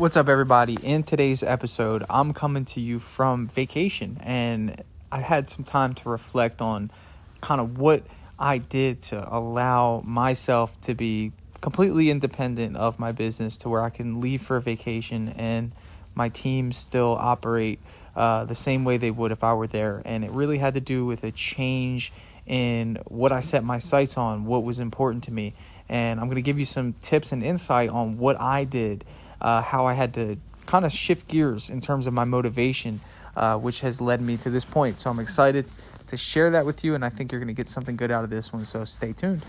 What's up, everybody? In today's episode, I'm coming to you from vacation, and I had some time to reflect on kind of what I did to allow myself to be completely independent of my business to where I can leave for a vacation and my team still operate the same way they would if I were there. And it really had to do with a change in what I set my sights on, what was important to me. And I'm going to give you some tips and insight on what I did, how I had to kind of shift gears in terms of my motivation, which has led me to this point. So I'm excited to share that with you, and I think you're going to get something good out of this one, so stay tuned.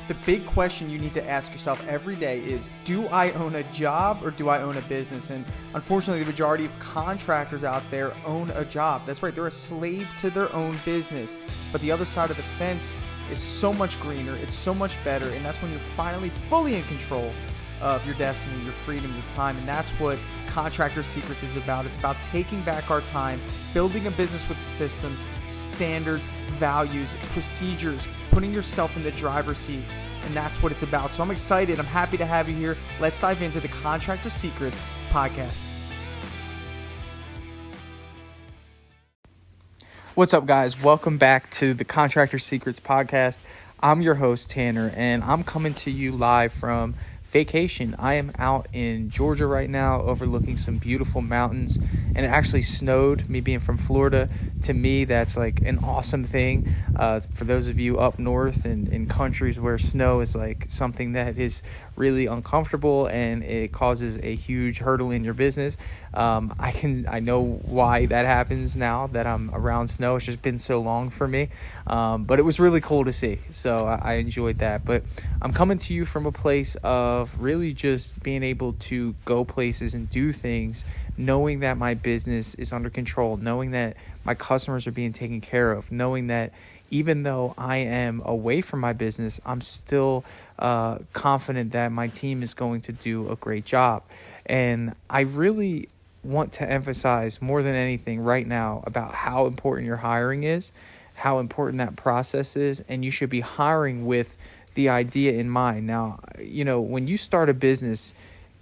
The big question you need to ask yourself every day is, do I own a job or do I own a business? And unfortunately, the majority of contractors out there own a job. That's right, they're a slave to their own business. But the other side of the fence is so much greener, it's so much better, and that's when you're finally fully in control of your destiny, your freedom, your time. And that's what Contractor Secrets is about. It's about taking back our time, building a business with systems, standards, values, procedures, putting yourself in the driver's seat. And that's what it's about. So I'm excited. I'm happy to have you here. Let's dive into the Contractor Secrets podcast. What's up, guys? Welcome back to the Contractor Secrets podcast. I'm your host, Tanner, and I'm coming to you live from vacation. I am out in Georgia right now, overlooking some beautiful mountains, and it actually snowed. Me being from Florida, to me that's like an awesome thing. For those of you up north and in countries where snow is like something that is really uncomfortable and it causes a huge hurdle in your business, I know why that happens now that I'm around snow. It's just been so long for me, but it was really cool to see, so I enjoyed that. But I'm coming to you from a place of really just being able to go places and do things, knowing that my business is under control, knowing that my customers are being taken care of, knowing that even though I am away from my business, I'm still confident that my team is going to do a great job. And I really want to emphasize more than anything right now about how important your hiring is, how important that process is, and you should be hiring with the idea in mind. Now, when you start a business,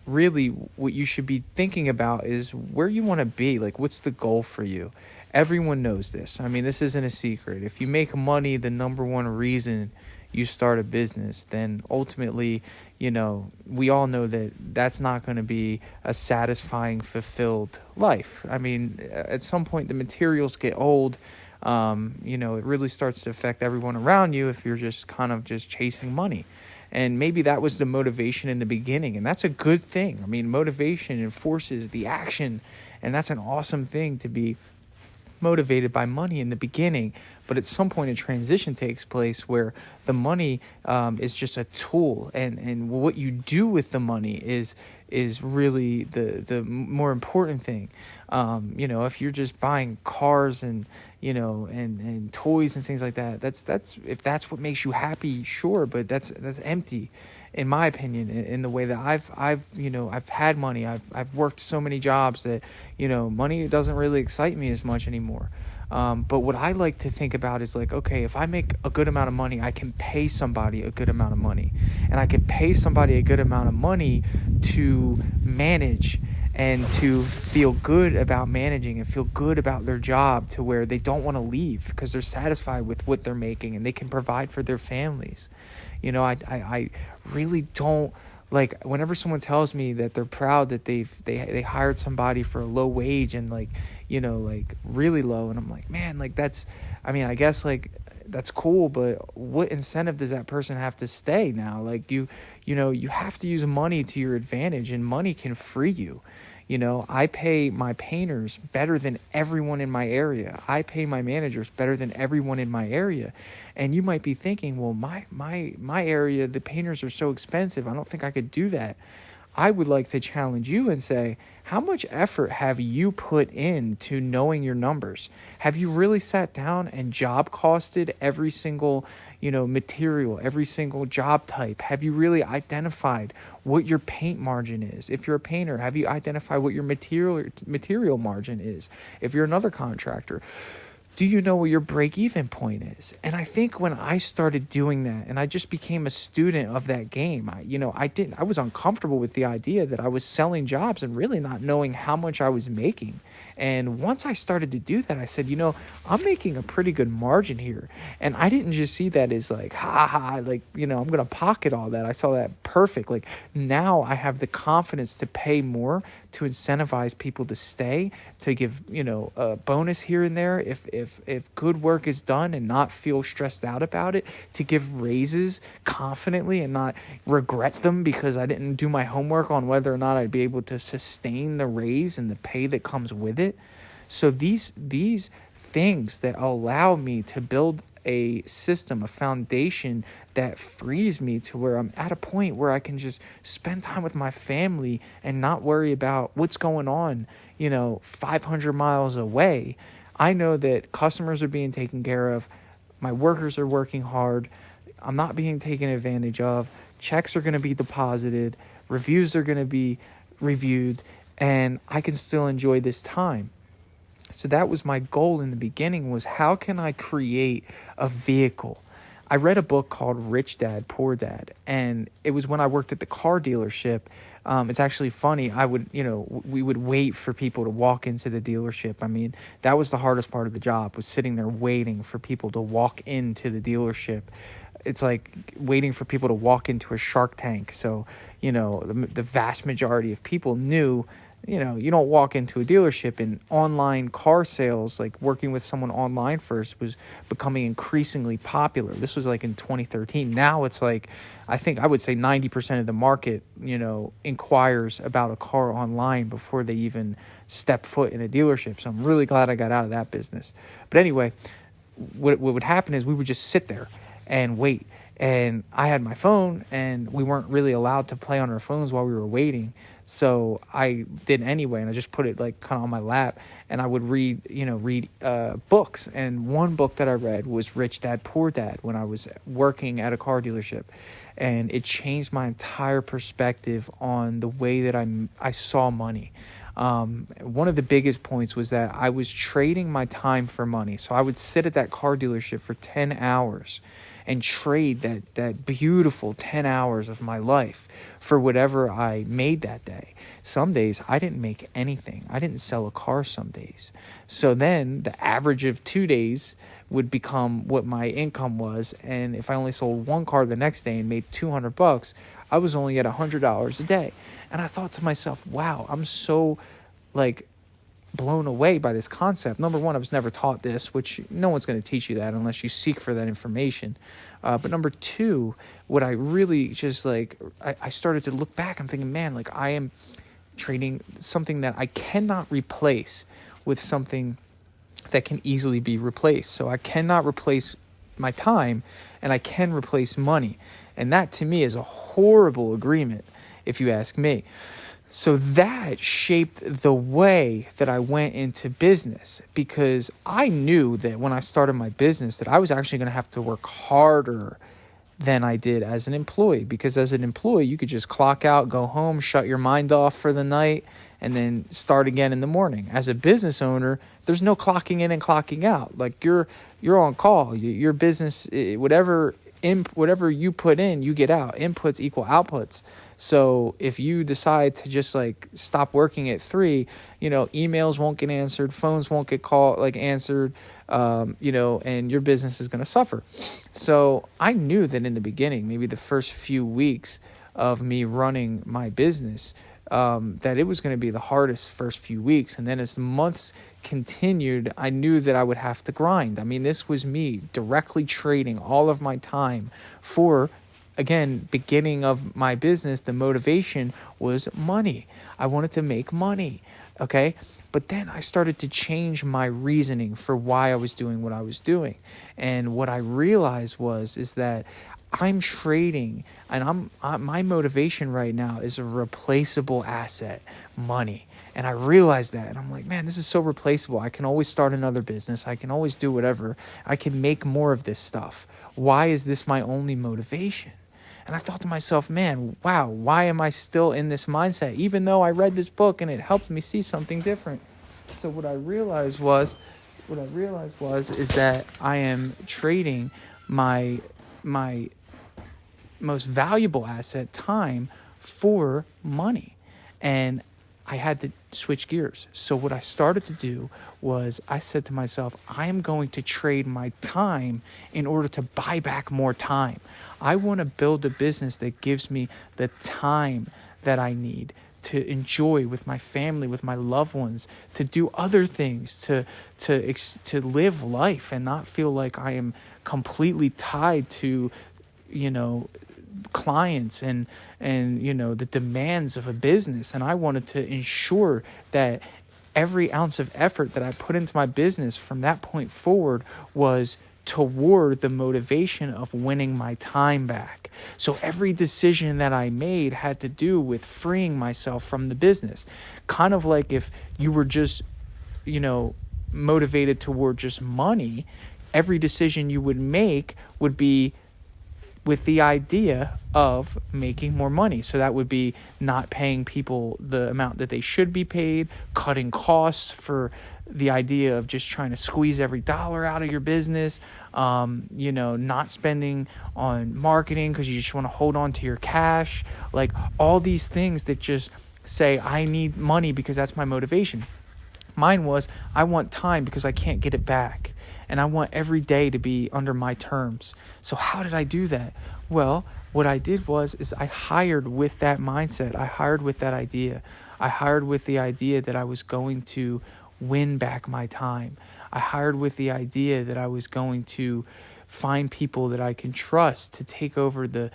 really what you should be thinking about is where you want to be. Like, what's the goal for you? Everyone knows this. I mean, this isn't a secret. If you make money the number one reason you start a business, then ultimately, we all know that that's not going to be a satisfying, fulfilled life. I mean, at some point the materials get old. It really starts to affect everyone around you if you're just kind of just chasing money. And maybe that was the motivation in the beginning, and that's a good thing. I mean, motivation enforces the action, and that's an awesome thing to be motivated by money in the beginning. But at some point a transition takes place where the money is just a tool, and what you do with the money is really the more important thing. If you're just buying cars and and toys and things like that, that's if that's what makes you happy, sure, but that's empty, in my opinion. In the way that I've had money, I've worked so many jobs that money doesn't really excite me as much anymore. But what I like to think about is like, okay, if I make a good amount of money, I can pay somebody a good amount of money, and I can pay somebody a good amount of money to manage and to feel good about managing and feel good about their job, to where they don't want to leave because they're satisfied with what they're making and they can provide for their families. I really don't like whenever someone tells me that they're proud that they hired somebody for a low wage and like really low, and I'm like, man, like I guess like that's cool, but what incentive does that person have to stay now? Like you have to use money to your advantage, and money can free you. I pay my painters better than everyone in my area. I pay my managers better than everyone in my area. And you might be thinking, well, my area, the painters are so expensive, I don't think I could do that. I would like to challenge you and say, how much effort have you put into knowing your numbers? Have you really sat down and job costed every single material, every single job type? Have you really identified what your paint margin is? If you're a painter, have you identified what your material margin is? If you're another contractor, do you know what your break-even point is? And I think when I started doing that and I just became a student of that game, I was uncomfortable with the idea that I was selling jobs and really not knowing how much I was making. And once I started to do that, I said, I'm making a pretty good margin here. And I didn't just see that as like, ha ha, like, I'm going to pocket all that. I saw that perfect. Like now I have the confidence to pay more, to incentivize people to stay, to give, a bonus here and there if good work is done and not feel stressed out about it, to give raises confidently and not regret them because I didn't do my homework on whether or not I'd be able to sustain the raise and the pay that comes with it. So these things that allow me to build a system, a foundation that frees me to where I'm at a point where I can just spend time with my family and not worry about what's going on, 500 miles away. I know that customers are being taken care of. My workers are working hard. I'm not being taken advantage of. Checks are going to be deposited. Reviews are going to be reviewed. And I can still enjoy this time. So that was my goal in the beginning, was how can I create a vehicle? I read a book called Rich Dad, Poor Dad, and it was when I worked at the car dealership. It's actually funny. We would wait for people to walk into the dealership. I mean, that was the hardest part of the job, was sitting there waiting for people to walk into the dealership. It's like waiting for people to walk into a Shark Tank. So, the vast majority of people knew, you don't walk into a dealership. And online car sales, like working with someone online first, was becoming increasingly popular. This was like in 2013. Now it's like, I think I would say 90% of the market, inquires about a car online before they even step foot in a dealership. So I'm really glad I got out of that business. But anyway, what would happen is we would just sit there and wait. And I had my phone, and we weren't really allowed to play on our phones while we were waiting. So I did anyway, and I just put it like kind of on my lap, and I would read books. And one book that I read was Rich Dad, Poor Dad when I was working at a car dealership. And it changed my entire perspective on the way that I saw money. One of the biggest points was that I was trading my time for money. So I would sit at that car dealership for 10 hours and trade that beautiful 10 hours of my life for whatever I made that day. Some days I didn't make anything. I didn't sell a car some days. So then the average of 2 days would become what my income was. And if I only sold one car the next day and made $200, I was only at $100 a day. And I thought to myself, wow, I'm so blown away by this concept. Number one, I was never taught this, which no one's going to teach you that unless you seek for that information. But number two, what I really just I started to look back. I'm thinking, man, I am trading something that I cannot replace with something that can easily be replaced. So I cannot replace my time, and I can replace money. And that to me is a horrible agreement, if you ask me. So that shaped the way that I went into business, because I knew that when I started my business that I was actually going to have to work harder than I did as an employee. Because as an employee, you could just clock out, go home, shut your mind off for the night, and then start again in the morning. As a business owner, there's no clocking in and clocking out. You're on call. Your business, whatever you put in, you get out. Inputs equal outputs. So if you decide to just stop working at 3, emails won't get answered, phones won't get answered, and your business is going to suffer. So I knew that in the beginning, maybe the first few weeks of me running my business, that it was going to be the hardest first few weeks. And then as the months continued, I knew that I would have to grind. I mean, this was me directly trading all of my time for, again, beginning of my business. The motivation was money. I wanted to make money. Okay. But then I started to change my reasoning for why I was doing what I was doing. And what I realized is that I'm trading, and my motivation right now is a replaceable asset, money. And I realized that, and I'm like, man, this is so replaceable. I can always start another business. I can always do whatever. I can make more of this stuff. Why is this my only motivation? And I thought to myself, man, wow, why am I still in this mindset? Even though I read this book and it helped me see something different. So what I realized what I realized is that I am trading my most valuable asset, time, for money. And I had to switch gears. So what I started to do was I said to myself, I am going to trade my time in order to buy back more time. I want to build a business that gives me the time that I need to enjoy with my family, with my loved ones, to do other things, to live life and not feel like I am completely tied to, clients and the demands of a business. And I wanted to ensure that every ounce of effort that I put into my business from that point forward was toward the motivation of winning my time back. So every decision that I made had to do with freeing myself from the business. Kind of like if you were just, motivated toward just money, every decision you would make would be with the idea of making more money. So that would be not paying people the amount that they should be paid, cutting costs for the idea of just trying to squeeze every dollar out of your business, not spending on marketing because you just want to hold on to your cash, like all these things that just say, I need money because that's my motivation. Mine was, I want time because I can't get it back. And I want every day to be under my terms. So how did I do that? Well, what I did is I hired with that mindset. I hired with that idea. I hired with the idea that I was going to win back my time. I hired with the idea that I was going to find people that I can trust to take over the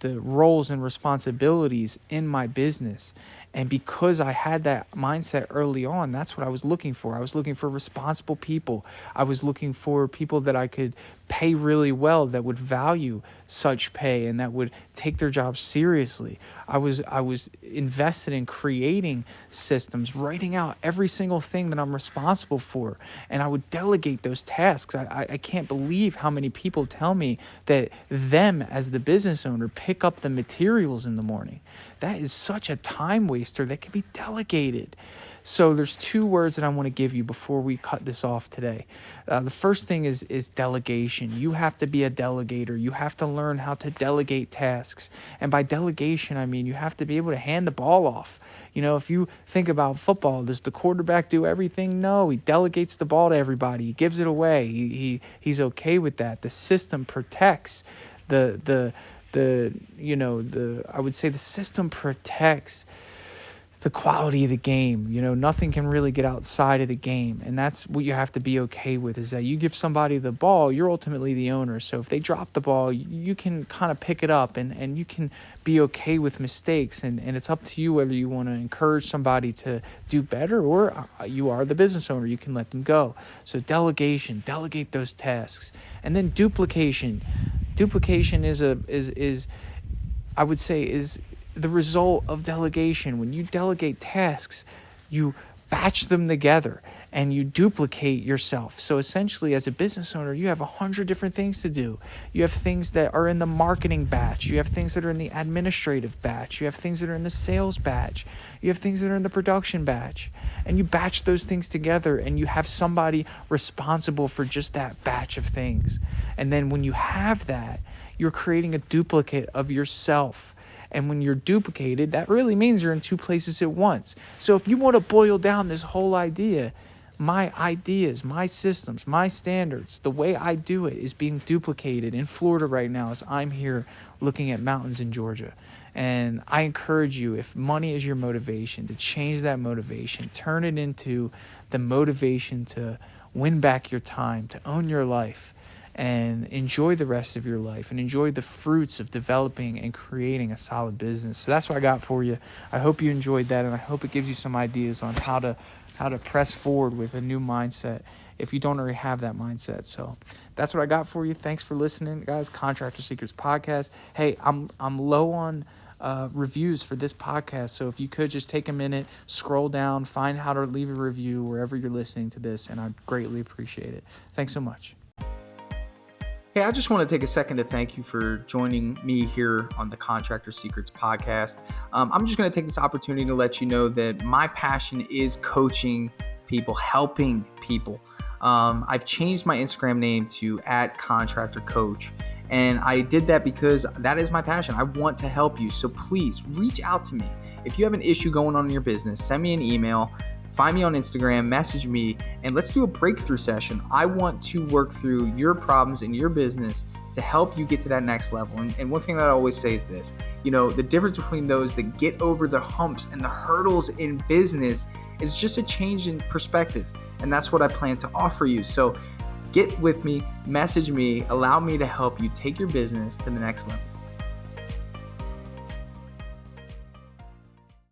roles and responsibilities in my business. And because I had that mindset early on, that's what I was looking for. I was looking for responsible people. I was looking for people that I could pay really well, that would value such pay and that would take their job seriously. I was invested in creating systems, writing out every single thing that I'm responsible for, and I would delegate those tasks. I can't believe how many people tell me that them as the business owner pick up the materials in the morning. That is such a time waster that can be delegated. So there's two words that I want to give you before we cut this off today. The first thing is delegation. You have to be a delegator. You have to learn how to delegate tasks. And by delegation, I mean you have to be able to hand the ball off. If you think about football, does the quarterback do everything? No, he delegates the ball to everybody. He gives it away. He's okay with that. The system protects I would say the system protects the quality of the game. Nothing can really get outside of the game. And that's what you have to be okay with, is that you give somebody the ball, you're ultimately the owner. So if they drop the ball, you can kind of pick it up and you can be okay with mistakes. And it's up to you whether you want to encourage somebody to do better or you are the business owner. You can let them go. So delegation, delegate those tasks. And then duplication. Duplication is I would say is the result of delegation. When you delegate tasks, you batch them together and you duplicate yourself. So essentially, as a business owner, you have 100 different things to do. You have things that are in the marketing batch. You have things that are in the administrative batch. You have things that are in the sales batch. You have things that are in the production batch. And you batch those things together and you have somebody responsible for just that batch of things. And then when you have that, you're creating a duplicate of yourself. And when you're duplicated, that really means you're in two places at once. So if you want to boil down this whole idea, my ideas, my systems, my standards, the way I do it is being duplicated in Florida right now as I'm here looking at mountains in Georgia. And I encourage you, if money is your motivation, to change that motivation, turn it into the motivation to win back your time, to own your life, and enjoy the rest of your life and enjoy the fruits of developing and creating a solid business. So that's what I got for you. I hope you enjoyed that, and I hope it gives you some ideas on how to press forward with a new mindset if you don't already have that mindset. So that's what I got for you. Thanks for listening, guys. Contractor Secrets Podcast. Hey, I'm low on reviews for this podcast, so if you could just take a minute, scroll down, find how to leave a review wherever you're listening to this, and I'd greatly appreciate it. Thanks so much. Hey, I just want to take a second to thank you for joining me here on the Contractor Secrets Podcast. I'm just going to take this opportunity to let you know that my passion is coaching people, helping people I've changed my Instagram name to @contractorcoach. And I did that because that is my passion. I want to help you. So please reach out to me. If you have an issue going on in your business, send me an email, find me on Instagram, message me, and let's do a breakthrough session. I want to work through your problems in your business to help you get to that next level. And one thing that I always say is this, the difference between those that get over the humps and the hurdles in business is just a change in perspective. And that's what I plan to offer you. So get with me, message me, allow me to help you take your business to the next level.